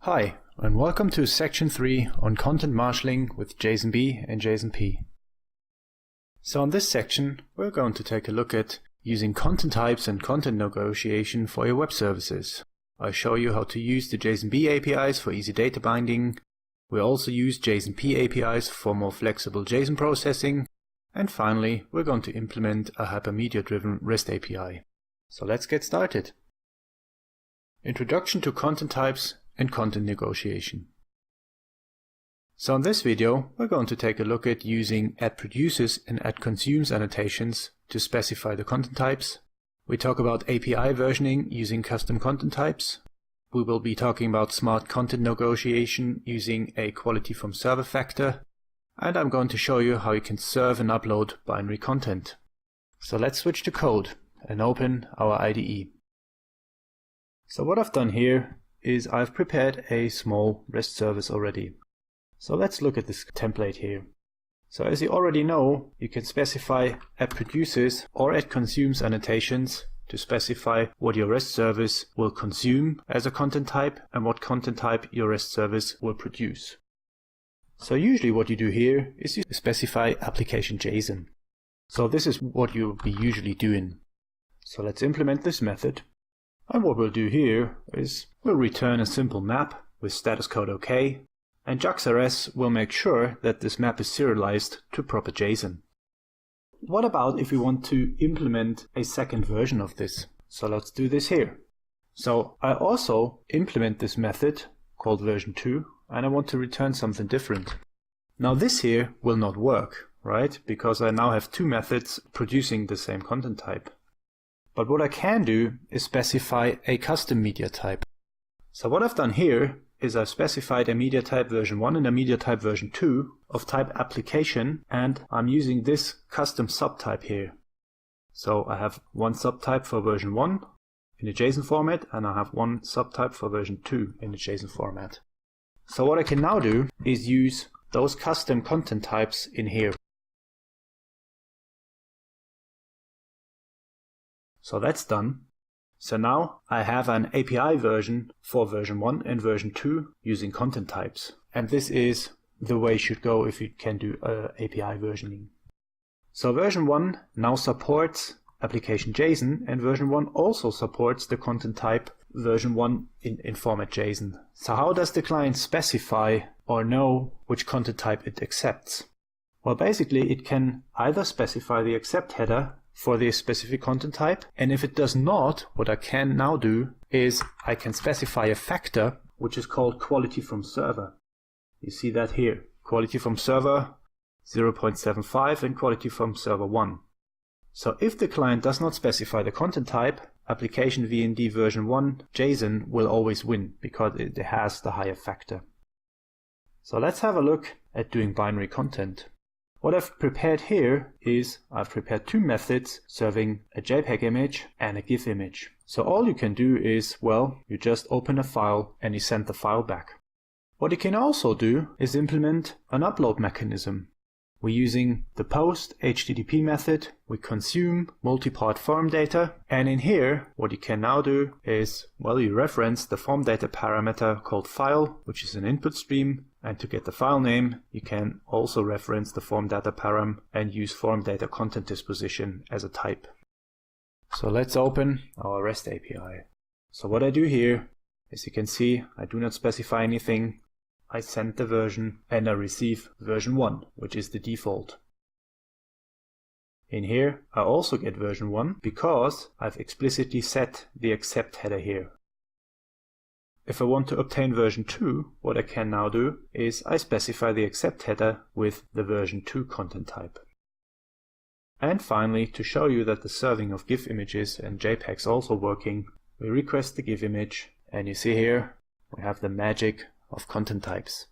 Hi, and welcome to Section 3 on Content Marshalling with JSON-B and JSON-P. So in this section, we're going to take a look at using content types and content negotiation for your web services. I'll show you how to use the JSON-B APIs for easy data binding. We also use JSON-P APIs for more flexible JSON processing. And finally, we're going to implement a hypermedia-driven REST API. So let's get started. Introduction to content types and content negotiation. So in this video, we're going to take a look at using @produces and @consumes annotations to specify the content types. We talk about API versioning using custom content types. We will be talking about smart content negotiation using a quality from server factor. And I'm going to show you how you can serve and upload binary content. So let's switch to code and open our IDE. So what I've done here is I've prepared a small REST service already. So let's look at this template here. So as you already know, you can specify @produces or @consumes annotations to specify what your REST service will consume as a content type and what content type your REST service will produce. So usually what you do here is you specify application JSON. So this is what you'll be usually doing. So let's implement this method. And what we'll do here is we'll return a simple map with status code OK, and JAX-RS will make sure that this map is serialized to proper JSON. What about if we want to implement a second version of this? So let's do this here. So I also implement this method called version 2, and I want to return something different. Now this here will not work, right? Because I now have two methods producing the same content type. But what I can do is specify a custom media type. So what I've done here is I've specified a media type version 1 and a media type version 2 of type application, and I'm using this custom subtype here. So I have one subtype for version 1 in a JSON format, and I have one subtype for version 2 in a JSON format. So what I can now do is use those custom content types in here. So that's done. So now I have an API version for version 1 and version 2 using content types. And this is the way it should go if you can do API versioning. So version 1 now supports application JSON, and version 1 also supports the content type version 1 in format JSON. So how does the client specify or know which content type it accepts? Well, basically it can either specify the accept header for the specific content type, and if it does not, what I can now do is I can specify a factor which is called quality from server. You see that here, quality from server 0.75 and quality from server 1. So if the client does not specify the content type, application VND version 1 JSON will always win because it has the higher factor. So let's have a look at doing binary content. What I've prepared here is I've prepared two methods serving a JPEG image and a GIF image. So all you can do is, well, you just open a file and you send the file back. What you can also do is implement an upload mechanism. We're using the post HTTP method. We consume multi-part form data, and in here what you can now do is, well, you reference the form data parameter called file, which is an input stream, and to get the file name you can also reference the form data param and use form data content disposition as a type. So let's open our REST API. So what I do here, as you can see, I do not specify anything. I send the version and I receive version 1, which is the default. In here I also get version 1 because I've explicitly set the accept header here. If I want to obtain version 2, what I can now do is I specify the accept header with the version 2 content type. And finally, to show you that the serving of GIF images and JPEGs also working, we request the GIF image, and you see here we have the magic of content types.